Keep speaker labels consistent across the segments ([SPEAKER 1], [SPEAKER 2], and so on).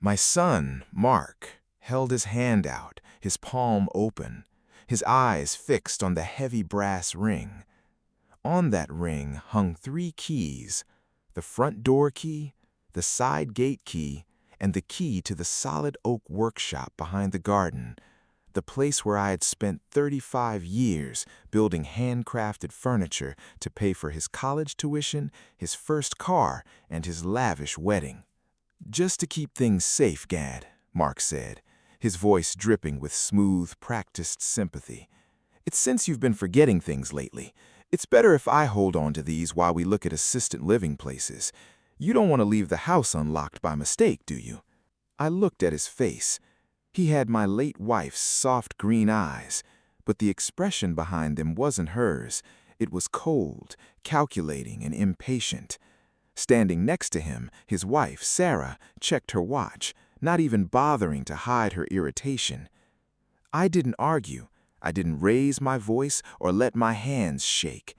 [SPEAKER 1] My son, Mark, held his hand out, his palm open, his eyes fixed on the heavy brass ring. On that ring hung 3 keys: the front door key, the side gate key, and the key to the solid oak workshop behind the garden, the place where I had spent 35 years building handcrafted furniture to pay for his college tuition, his first car, and his lavish wedding. "Just to keep things safe, Gad," Mark said, his voice dripping with smooth, practiced sympathy. "It's since you've been forgetting things lately. It's better if I hold on to these while we look at assisted living places. You don't want to leave the house unlocked by mistake, do you?" I looked at his face. He had my late wife's soft green eyes, but the expression behind them wasn't hers. It was cold, calculating, and impatient. Standing next to him, his wife, Sarah, checked her watch, not even bothering to hide her irritation. I didn't argue. I didn't raise my voice or let my hands shake.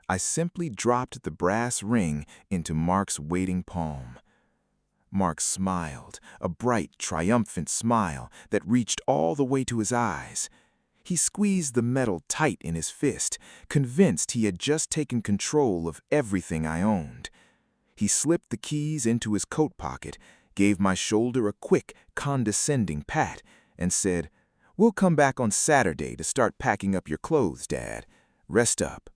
[SPEAKER 1] I simply dropped the brass ring into Mark's waiting palm. Mark smiled, a bright, triumphant smile that reached all the way to his eyes. He squeezed the metal tight in his fist, convinced he had just taken control of everything I owned. He slipped the keys into his coat pocket, gave my shoulder a quick, condescending pat, and said, "We'll come back on Saturday to start packing up your clothes, Dad. Rest up."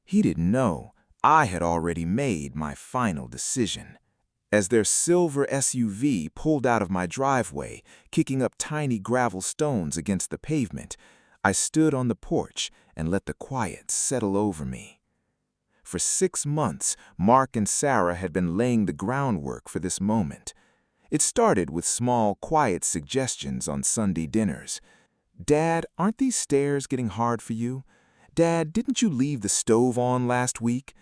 [SPEAKER 1] He didn't know I had already made my final decision. As their silver SUV pulled out of my driveway, kicking up tiny gravel stones against the pavement, I stood on the porch and let the quiet settle over me. For 6 months, Mark and Sarah had been laying the groundwork for this moment. It started with small, quiet suggestions on Sunday dinners. "Dad, aren't these stairs getting hard for you? Dad, didn't you leave the stove on last week?"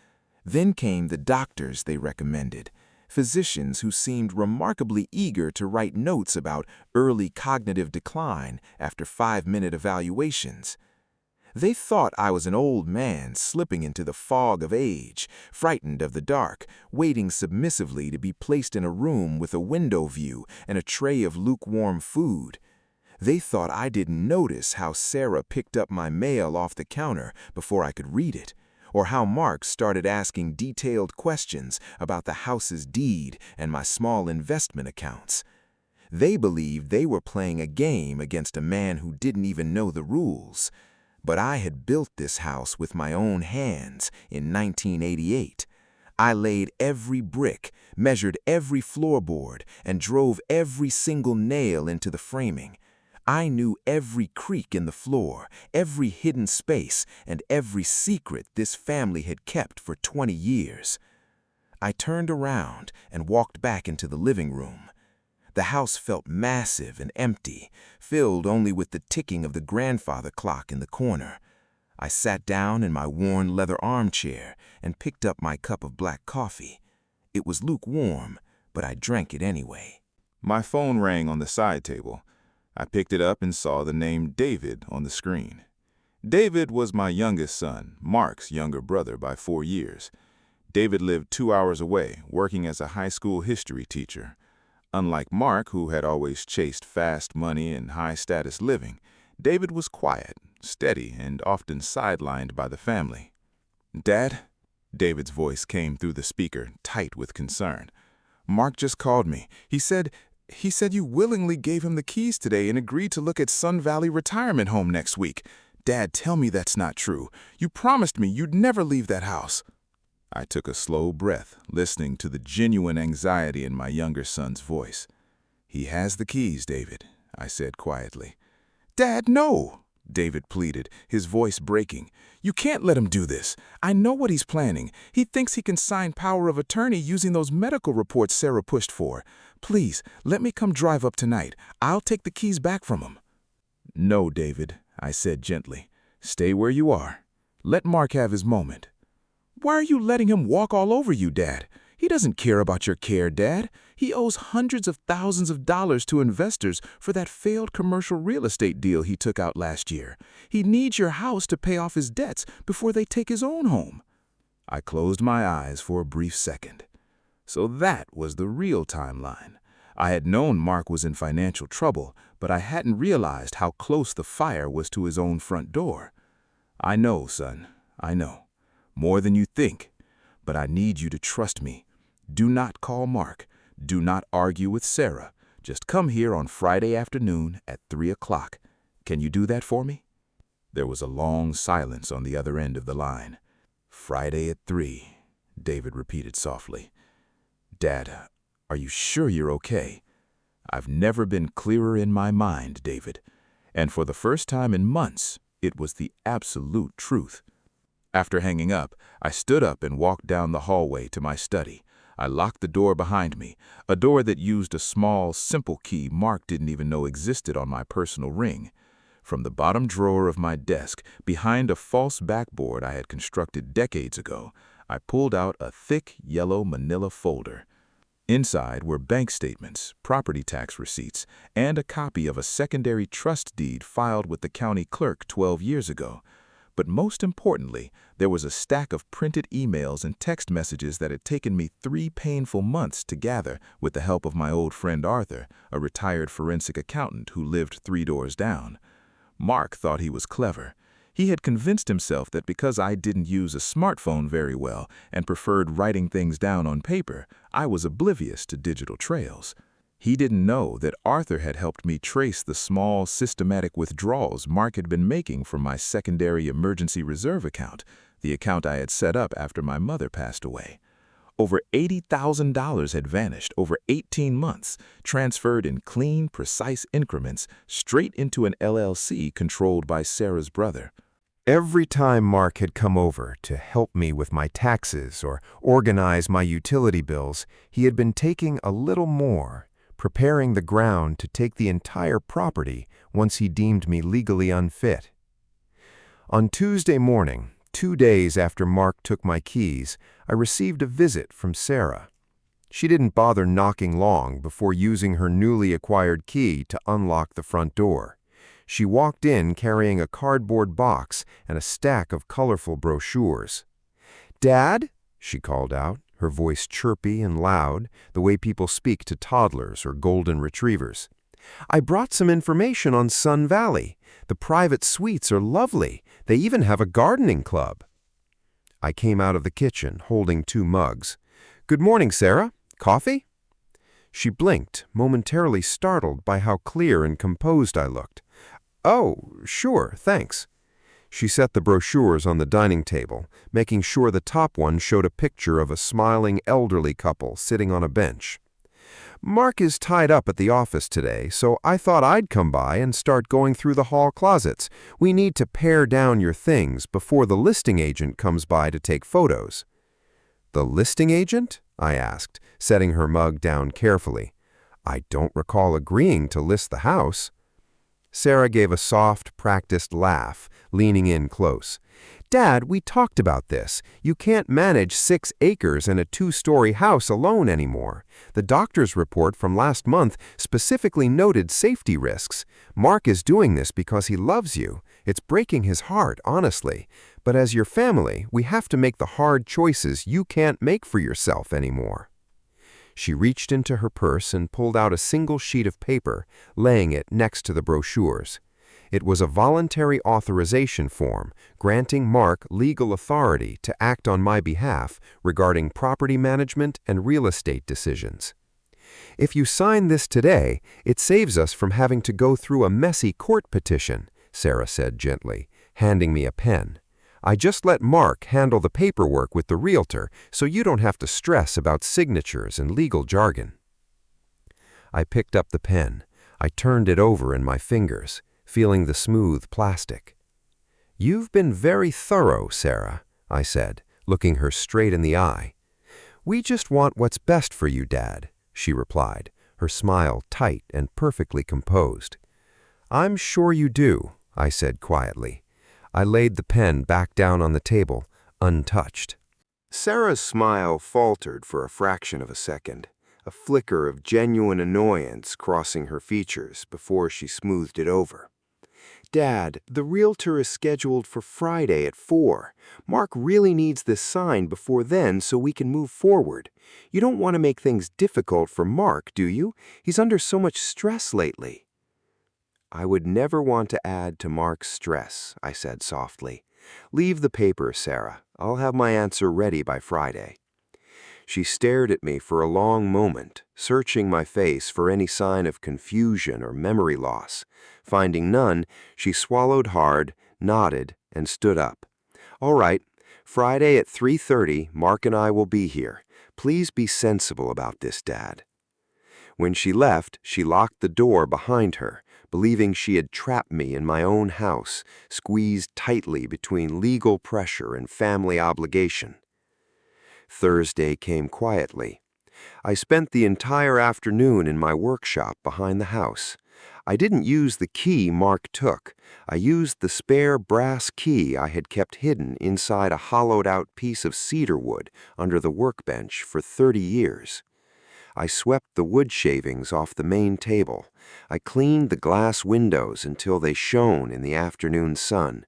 [SPEAKER 1] Then came the doctors they recommended, physicians who seemed remarkably eager to write notes about early cognitive decline after 5-minute evaluations. They thought I was an old man slipping into the fog of age, frightened of the dark, waiting submissively to be placed in a room with a window view and a tray of lukewarm food. They thought I didn't notice how Sarah picked up my mail off the counter before I could read it, or how Mark started asking detailed questions about the house's deed and my small investment accounts. They believed they were playing a game against a man who didn't even know the rules. But I had built this house with my own hands in 1988. I laid every brick, measured every floorboard, and drove every single nail into the framing. I knew every creak in the floor, every hidden space, and every secret this family had kept for 20 years. I turned around and walked back into the living room. The house felt massive and empty, filled only with the ticking of the grandfather clock in the corner. I sat down in my worn leather armchair and picked up my cup of black coffee. It was lukewarm, but I drank it anyway.
[SPEAKER 2] My phone rang on the side table. I picked it up and saw the name David on the screen. David was my youngest son, Mark's younger brother by 4 years. David lived 2 hours away, working as a high school history teacher. Unlike Mark, who had always chased fast money and high-status living, David was quiet, steady, and often sidelined by the family. "Dad?" David's voice came through the speaker, tight with concern. "Mark just called me. He said you willingly gave him the keys today and agreed to look at Sun Valley Retirement Home next week. Dad, tell me that's not true. You promised me you'd never leave that house." I took a slow breath, listening to the genuine anxiety in my younger son's voice. "He has the keys, David," I said quietly. "Dad, no!" David pleaded, his voice breaking. "You can't let him do this. I know what he's planning. He thinks he can sign power of attorney using those medical reports Sarah pushed for. Please, let me come drive up tonight. I'll take the keys back from him." "No, David," I said gently. "Stay where you are. Let Mark have his moment." "Why are you letting him walk all over you, Dad? He doesn't care about your care, Dad. He owes hundreds of thousands of dollars to investors for that failed commercial real estate deal he took out last year. He needs your house to pay off his debts before they take his own home." I closed my eyes for a brief second. So that was the real timeline. I had known Mark was in financial trouble, but I hadn't realized how close the fire was to his own front door. I know, son, I know. More than you think. But I need you to trust me. Do not call Mark. Do not argue with Sarah. Just come here on Friday afternoon at 3 o'clock. Can you do that for me? There was a long silence on the other end of the line. Friday at 3, David repeated softly. Dad, are you sure you're okay? I've never been clearer in my mind, David. And for the first time in months, it was the absolute truth. After hanging up, I stood up and walked down the hallway to my study. I locked the door behind me, a door that used a small, simple key Mark didn't even know existed on my personal ring. From the bottom drawer of my desk, behind a false backboard I had constructed decades ago, I pulled out a thick, yellow manila folder. Inside were bank statements, property tax receipts, and a copy of a secondary trust deed filed with the county clerk 12 years ago. But most importantly, there was a stack of printed emails and text messages that had taken me 3 painful months to gather with the help of my old friend Arthur, a retired forensic accountant who lived 3 doors down. Mark thought he was clever. He had convinced himself that because I didn't use a smartphone very well and preferred writing things down on paper, I was oblivious to digital trails. He didn't know that Arthur had helped me trace the small, systematic withdrawals Mark had been making from my secondary emergency reserve account, the account I had set up after my mother passed away. Over $80,000 had vanished over 18 months, transferred in clean, precise increments straight into an LLC controlled by Sarah's brother.
[SPEAKER 1] Every time Mark had come over to help me with my taxes or organize my utility bills, he had been taking a little more, preparing the ground to take the entire property once he deemed me legally unfit. On Tuesday morning, 2 days after Mark took my keys, I received a visit from Sarah. She didn't bother knocking long before using her newly acquired key to unlock the front door. She walked in carrying a cardboard box and a stack of colorful brochures. "Dad?" she called out, her voice chirpy and loud, the way people speak to toddlers or golden retrievers. "I brought some information on Sun Valley. The private suites are lovely. They even have a gardening club." I came out of the kitchen holding 2 mugs. "Good morning, Sarah. Coffee?" She blinked, momentarily startled by how clear and composed I looked. "Oh, sure, thanks." She set the brochures on the dining table, making sure the top one showed a picture of a smiling elderly couple sitting on a bench. "Mark is tied up at the office today, so I thought I'd come by and start going through the hall closets. We need to pare down your things before the listing agent comes by to take photos." "The listing agent?" I asked, setting her mug down carefully. "I don't recall agreeing to list the house." Sarah gave a soft, practiced laugh, leaning in close. "Dad, we talked about this. You can't manage 6 acres and a 2-story house alone anymore. The doctor's report from last month specifically noted safety risks. Mark is doing this because he loves you. It's breaking his heart, honestly. But as your family, we have to make the hard choices you can't make for yourself anymore." She reached into her purse and pulled out a single sheet of paper, laying it next to the brochures. It was a voluntary authorization form granting Mark legal authority to act on my behalf regarding property management and real estate decisions. "If you sign this today, it saves us from having to go through a messy court petition," Sarah said gently, handing me a pen. "I just let Mark handle the paperwork with the realtor, so you don't have to stress about signatures and legal jargon." I picked up the pen. I turned it over in my fingers, feeling the smooth plastic. "You've been very thorough, Sarah," I said, looking her straight in the eye. "We just want what's best for you, Dad," she replied, her smile tight and perfectly composed. "I'm sure you do," I said quietly. I laid the pen back down on the table, untouched. Sarah's smile faltered for a fraction of a second, a flicker of genuine annoyance crossing her features before she smoothed it over.
[SPEAKER 3] Dad, the realtor is scheduled for Friday at 4. Mark really needs this signed before then so we can move forward. You don't want to make things difficult for Mark, do you? He's under so much stress lately. I would never want to add to Mark's stress, I said softly. Leave the paper, Sarah. I'll have my answer ready by Friday. She stared at me for a long moment, searching my face for any sign of confusion or memory loss. Finding none, she swallowed hard, nodded, and stood up. All right, Friday at 3:30, Mark and I will be here. Please be sensible about this, Dad. When she left, she locked the door behind her, believing she had trapped me in my own house, squeezed tightly between legal pressure and family obligation. Thursday came quietly. I spent the entire afternoon in my workshop behind the house. I didn't use the key Mark took. I used the spare brass key I had kept hidden inside a hollowed-out piece of cedar wood under the workbench for 30 years. I swept the wood shavings off the main table. I cleaned the glass windows until they shone in the afternoon sun.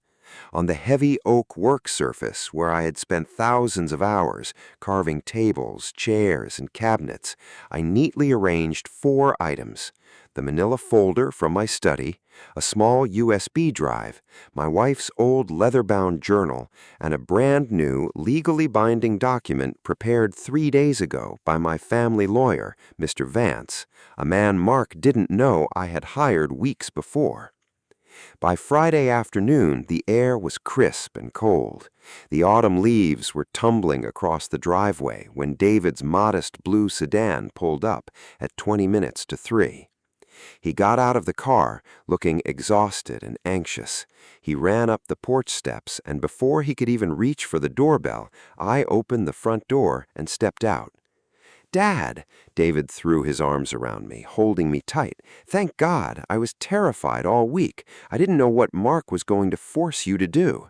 [SPEAKER 3] On the heavy oak work surface where I had spent thousands of hours carving tables, chairs, and cabinets, I neatly arranged 4 items: the manila folder from my study, a small USB drive, my wife's old leather-bound journal, and a brand-new, legally binding document prepared 3 days ago by my family lawyer, Mr. Vance, a man Mark didn't know I had hired weeks before. By Friday afternoon, the air was crisp and cold. The autumn leaves were tumbling across the driveway when David's modest blue sedan pulled up at 20 minutes to 3. He got out of the car, looking exhausted and anxious. He ran up the porch steps, and before he could even reach for the doorbell, I opened the front door and stepped out. Dad, David threw his arms around me, holding me tight. Thank God, I was terrified all week. I didn't know what Mark was going to force you to do.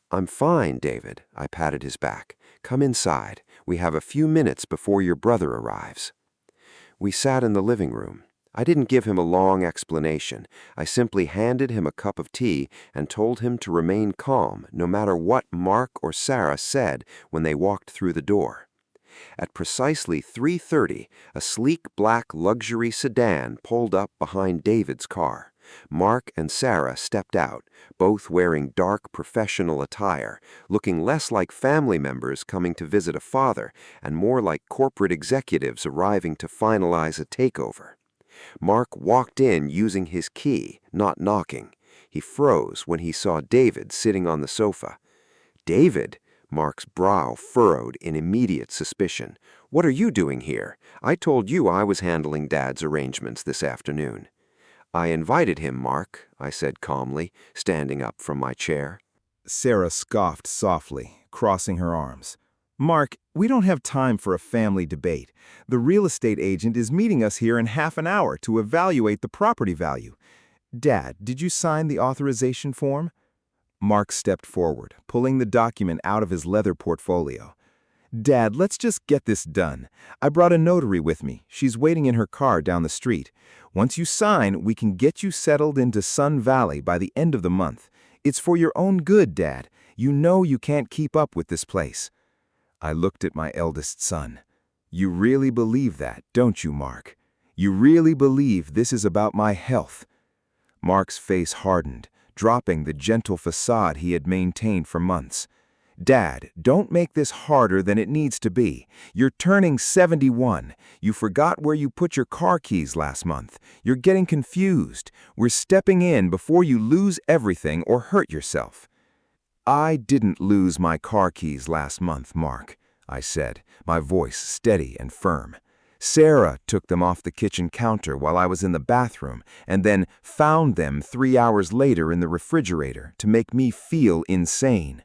[SPEAKER 3] I'm fine, David, I patted his back. Come inside. We have a few minutes before your brother arrives. We sat in the living room. I didn't give him a long explanation. I simply handed him a cup of tea and told him to remain calm no matter what Mark or Sarah said when they walked through the door. At precisely 3:30, a sleek black luxury sedan pulled up behind David's car. Mark and Sarah stepped out, both wearing dark professional attire, looking less like family members coming to visit a father and more like corporate executives arriving to finalize a takeover. Mark walked in using his key, not knocking. He froze when he saw David sitting on the sofa. David? Mark's brow furrowed in immediate suspicion. What are you doing here? I told you I was handling Dad's arrangements this afternoon. I invited him, Mark, I said calmly, standing up from my chair.
[SPEAKER 1] Sarah scoffed softly, crossing her arms. Mark, we don't have time for a family debate. The real estate agent is meeting us here in half an hour to evaluate the property value. Dad, did you sign the authorization form? Mark stepped forward, pulling the document out of his leather portfolio. Dad, let's just get this done. I brought a notary with me. She's waiting in her car down the street. Once you sign, we can get you settled into Sun Valley by the end of the month. It's for your own good, Dad. You know you can't keep up with this place. I looked at my eldest son. You really believe that, don't you, Mark? You really believe this is about my health? Mark's face hardened, dropping the gentle facade he had maintained for months. Dad, don't make this harder than it needs to be. You're turning 71. You forgot where you put your car keys last month. You're getting confused. We're stepping in before you lose everything or hurt yourself. I didn't lose my car keys last month, Mark, I said, my voice steady and firm. Sarah took them off the kitchen counter while I was in the bathroom and then found them 3 hours later in the refrigerator to make me feel insane.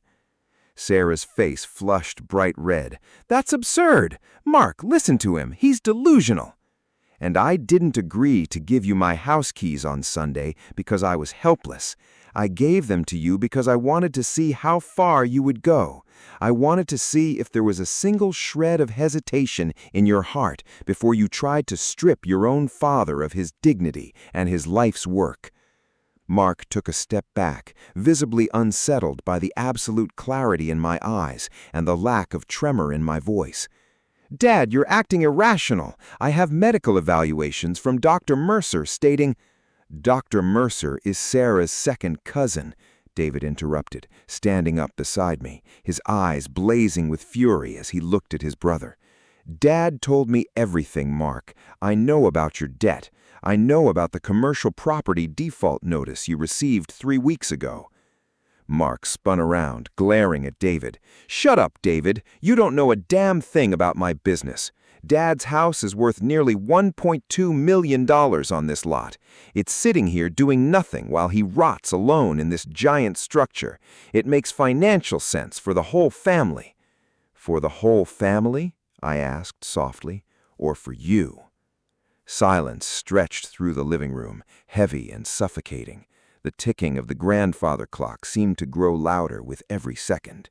[SPEAKER 1] Sarah's face flushed bright red. That's absurd! Mark, listen to him. He's delusional. And I didn't agree to give you my house keys on Sunday because I was helpless. I gave them to you because I wanted to see how far you would go. I wanted to see if there was a single shred of hesitation in your heart before you tried to strip your own father of his dignity and his life's work.
[SPEAKER 3] Mark took a step back, visibly unsettled by the absolute clarity in my eyes and the lack of tremor in my voice. "Dad, you're acting irrational. I have medical evaluations from Dr. Mercer stating—" "Dr. Mercer is Sarah's second cousin," David interrupted, standing up beside me, his eyes blazing with fury as he looked at his brother. "Dad told me everything, Mark. I know about your debt. I know about the commercial property default notice you received 3 weeks ago." Mark spun around, glaring at David. "Shut up, David. You don't know a damn thing about my business. Dad's house is worth nearly $1.2 million on this lot. It's sitting here doing nothing while he rots alone in this giant structure. It makes financial sense for the whole family." "For the whole family?" I asked softly. "Or for you?" Silence stretched through the living room, heavy and suffocating. The ticking of the grandfather clock seemed to grow louder with every second.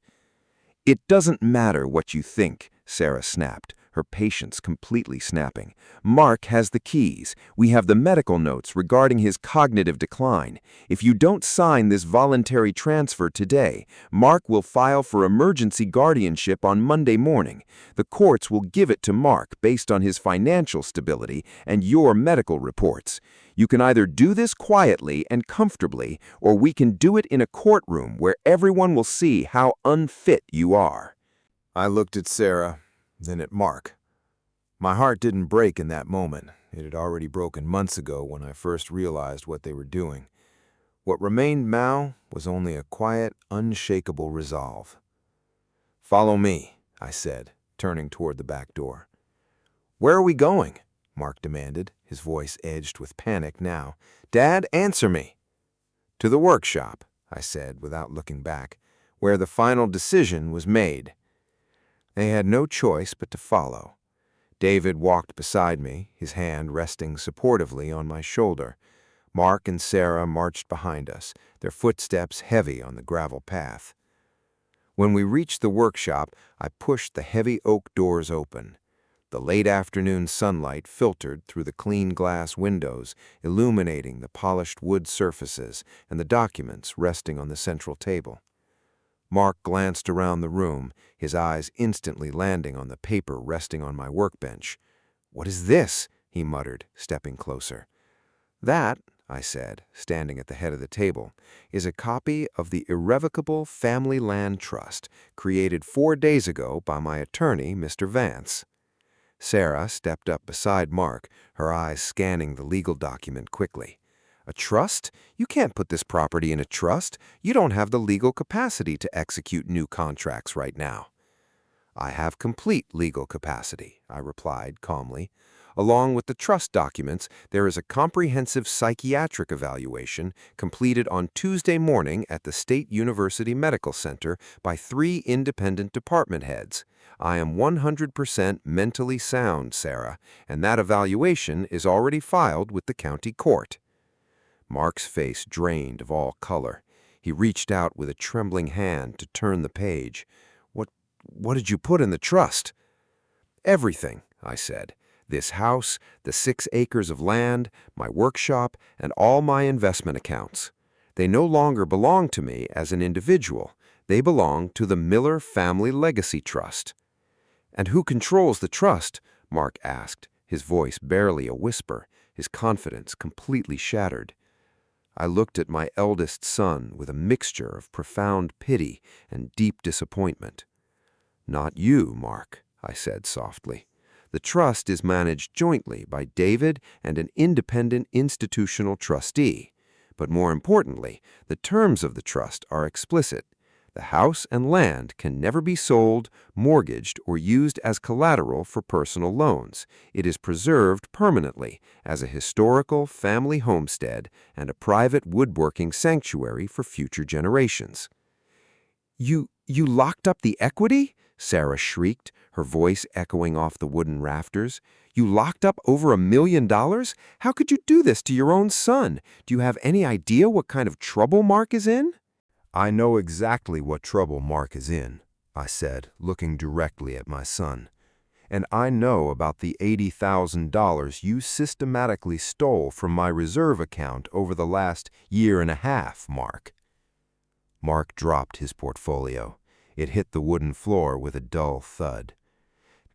[SPEAKER 3] "It doesn't matter what you think," Sarah snapped, her patience completely snapping. "Mark has the keys. We have the medical notes regarding his cognitive decline. If you don't sign this voluntary transfer today, Mark will file for emergency guardianship on Monday morning. The courts will give it to Mark based on his financial stability and your medical reports. You can either do this quietly and comfortably, or we can do it in a courtroom where everyone will see how unfit you are."
[SPEAKER 1] I looked at Sarah, then at Mark. My heart didn't break in that moment. It had already broken months ago when I first realized what they were doing. What remained now was only a quiet, unshakable resolve. "Follow me," I said, turning toward the back door. "Where are we going?" Mark demanded, his voice edged with panic now. "Dad, answer me." "To the workshop," I said without looking back, "where the final decision was made." They had no choice but to follow. David walked beside me, his hand resting supportively on my shoulder. Mark and Sarah marched behind us, their footsteps heavy on the gravel path. When we reached the workshop, I pushed the heavy oak doors open. The late afternoon sunlight filtered through the clean glass windows, illuminating the polished wood surfaces and the documents resting on the central table. Mark glanced around the room, his eyes instantly landing on the paper resting on my workbench. "What is this?" he muttered, stepping closer. "That," I said, standing at the head of the table, "is a copy of the Irrevocable Family Land Trust, created 4 days ago by my attorney, Mr. Vance." Sarah stepped up beside Mark, her eyes scanning the legal document quickly. "A trust? You can't put this property in a trust. You don't have the legal capacity to execute new contracts right now." "I have complete legal capacity," I replied calmly. "Along with the trust documents, there is a comprehensive psychiatric evaluation completed on Tuesday morning at the State University Medical Center by 3 independent department heads. I am 100% mentally sound, Sarah, and that evaluation is already filed with the county court." Mark's face drained of all color. He reached out with a trembling hand to turn the page. What did you put in the trust?" "Everything," I said. "This house, the 6 acres of land, my workshop, and all my investment accounts. They no longer belong to me as an individual. They belong to the Miller Family Legacy Trust." "And who controls the trust?" Mark asked, his voice barely a whisper, his confidence completely shattered. I looked at my eldest son with a mixture of profound pity and deep disappointment. "Not you, Mark," I said softly. "The trust is managed jointly by David and an independent institutional trustee. But more importantly, the terms of the trust are explicit. The house and land can never be sold, mortgaged, or used as collateral for personal loans. It is preserved permanently as a historical family homestead and a private woodworking sanctuary for future generations." You locked up the equity?" Sarah shrieked, her voice echoing off the wooden rafters. "You locked up over $1 million? How could you do this to your own son? Do you have any idea what kind of trouble Mark is in?"
[SPEAKER 3] "I know exactly what trouble Mark is in," I said, looking directly at my son. And I know about the $80,000 you systematically stole from my reserve account over the last year and a half, Mark." Mark dropped his portfolio. It hit the wooden floor with a dull thud.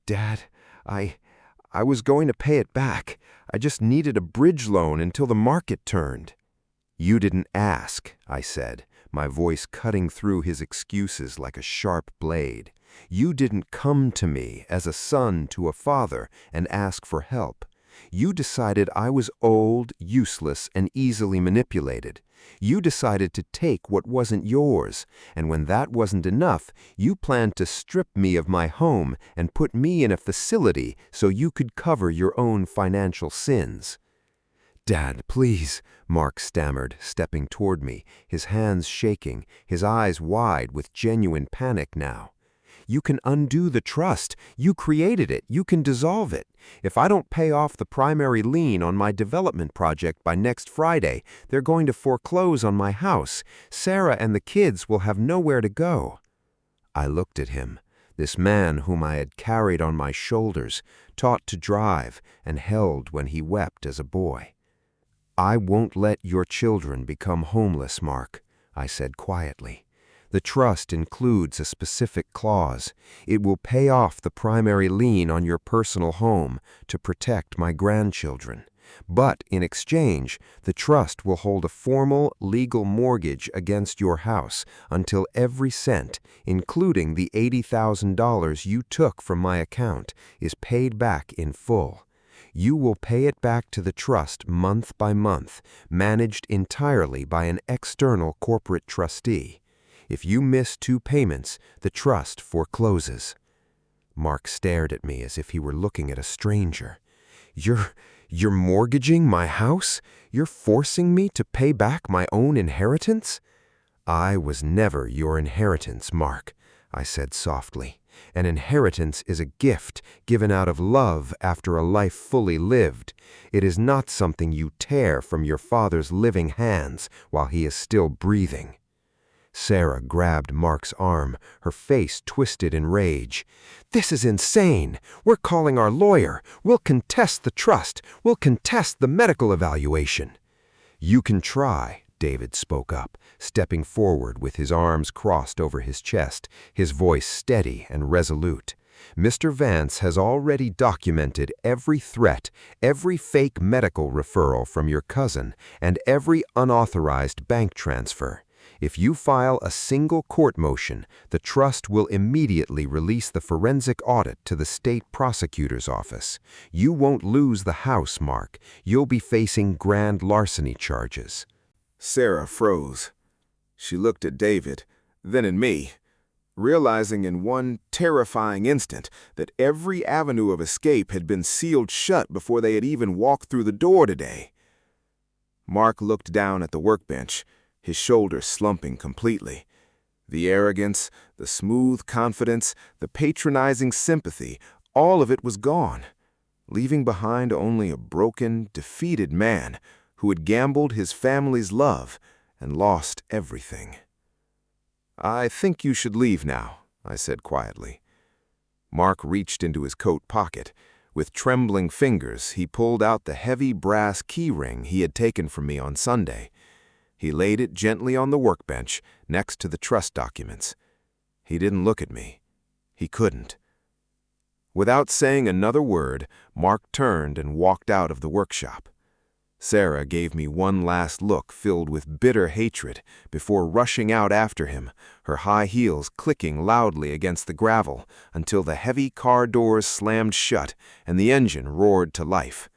[SPEAKER 3] "Dad, I was going to pay it back. I just needed a bridge loan until the market turned." "You didn't ask," I said, my voice cutting through his excuses like a sharp blade. "You didn't come to me as a son to a father and ask for help. You decided I was old, useless, and easily manipulated. You decided to take what wasn't yours, and when that wasn't enough, you planned to strip me of my home and put me in a facility so you could cover your own financial sins." "Dad, please," Mark stammered, stepping toward me, his hands shaking, his eyes wide with genuine panic now. "You can undo the trust. You created it. You can dissolve it. If I don't pay off the primary lien on my development project by next Friday, they're going to foreclose on my house. Sarah and the kids will have nowhere to go." I looked at him, this man whom I had carried on my shoulders, taught to drive, and held when he wept as a boy. "I won't let your children become homeless, Mark," I said quietly. "The trust includes a specific clause. It will pay off the primary lien on your personal home to protect my grandchildren. But in exchange, the trust will hold a formal legal mortgage against your house until every cent, including the $80,000 you took from my account, is paid back in full. You will pay it back to the trust month by month, managed entirely by an external corporate trustee. If you miss 2 payments, the trust forecloses." Mark stared at me as if he were looking at a stranger. You're mortgaging my house? You're forcing me to pay back my own inheritance?" "I was never your inheritance, Mark," I said softly. "An inheritance is a gift given out of love after a life fully lived. It is not something you tear from your father's living hands while he is still breathing." Sarah grabbed Mark's arm, her face twisted in rage. "This is insane! We're calling our lawyer! We'll contest the trust! We'll contest the medical evaluation!" "You can try," David spoke up, stepping forward with his arms crossed over his chest, his voice steady and resolute. "Mr. Vance has already documented every threat, every fake medical referral from your cousin, and every unauthorized bank transfer. If you file a single court motion, the trust will immediately release the forensic audit to the state prosecutor's office. You won't lose the house, Mark. You'll be facing grand larceny charges."
[SPEAKER 2] Sarah froze. She looked at David, then at me, realizing in one terrifying instant that every avenue of escape had been sealed shut before they had even walked through the door today. Mark looked down at the workbench, his shoulders slumping completely. The arrogance, the smooth confidence, the patronizing sympathy, all of it was gone, leaving behind only a broken, defeated man who had gambled his family's love and lost everything. "I think you should leave now," I said quietly. Mark reached into his coat pocket. With trembling fingers, he pulled out the heavy brass key ring he had taken from me on Sunday. He laid it gently on the workbench next to the trust documents. He didn't look at me. He couldn't. Without saying another word, Mark turned and walked out of the workshop. Sarah gave me one last look filled with bitter hatred before rushing out after him, her high heels clicking loudly against the gravel until the heavy car doors slammed shut and the engine roared to life.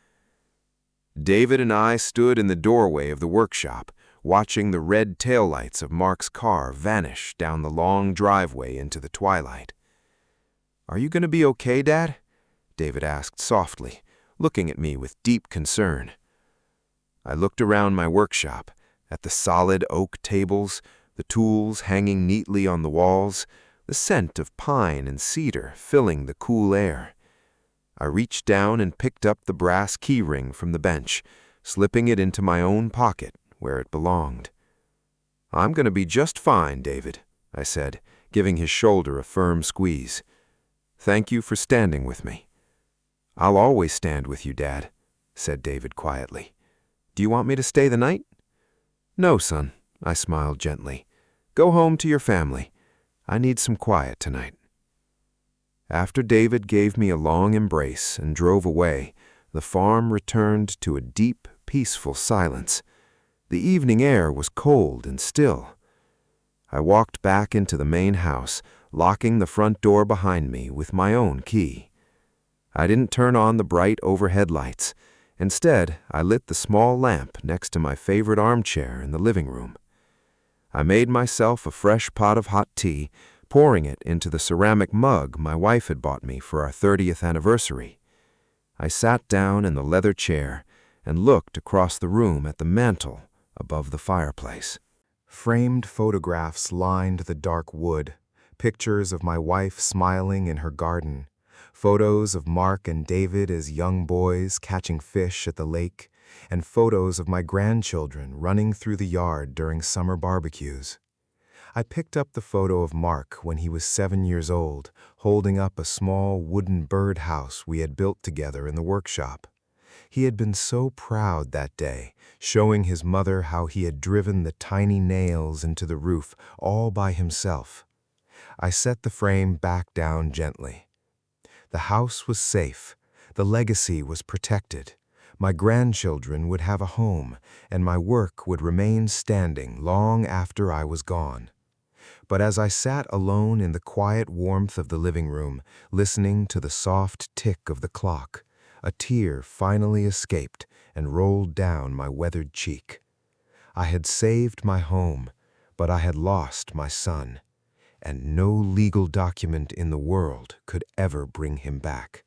[SPEAKER 2] David and I stood in the doorway of the workshop, watching the red taillights of Mark's car vanish down the long driveway into the twilight. "Are you going to be okay, Dad?" David asked softly, looking at me with deep concern. I looked around my workshop, at the solid oak tables, the tools hanging neatly on the walls, the scent of pine and cedar filling the cool air. I reached down and picked up the brass key ring from the bench, slipping it into my own pocket where it belonged. "I'm going to be just fine, David," I said, giving his shoulder a firm squeeze.
[SPEAKER 3] Thank you for standing with me." "I'll always stand with you, Dad," said David quietly. "Do you want me to stay the night?" "No, son," I smiled gently. "Go home to your family. I need some quiet tonight." After David gave me a long embrace and drove away, the farm returned to a deep, peaceful silence. The evening air was cold and still. I walked back into the main house, locking the front door behind me with my own key. I didn't turn on the bright overhead lights. Instead, I lit the small lamp next to my favorite armchair in the living room. I made myself a fresh pot of hot tea, pouring it into the ceramic mug my wife had bought me for our 30th anniversary. I sat down in the leather chair and looked across the room at the mantel above the fireplace.
[SPEAKER 1] Framed photographs lined the dark wood, pictures of my wife smiling in her garden, photos of Mark and David as young boys catching fish at the lake, and photos of my grandchildren running through the yard during summer barbecues. I picked up the photo of Mark when he was 7 years old, holding up a small wooden birdhouse we had built together in the workshop. He had been so proud that day, showing his mother how he had driven the tiny nails into the roof all by himself. I set the frame back down gently. The house was safe. The legacy was protected. My grandchildren would have a home, and my work would remain standing long after I was gone. But as I sat alone in the quiet warmth of the living room, listening to the soft tick of the clock, a tear finally escaped and rolled down my weathered cheek. I had saved my home, but I had lost my son, and no legal document in the world could ever bring him back.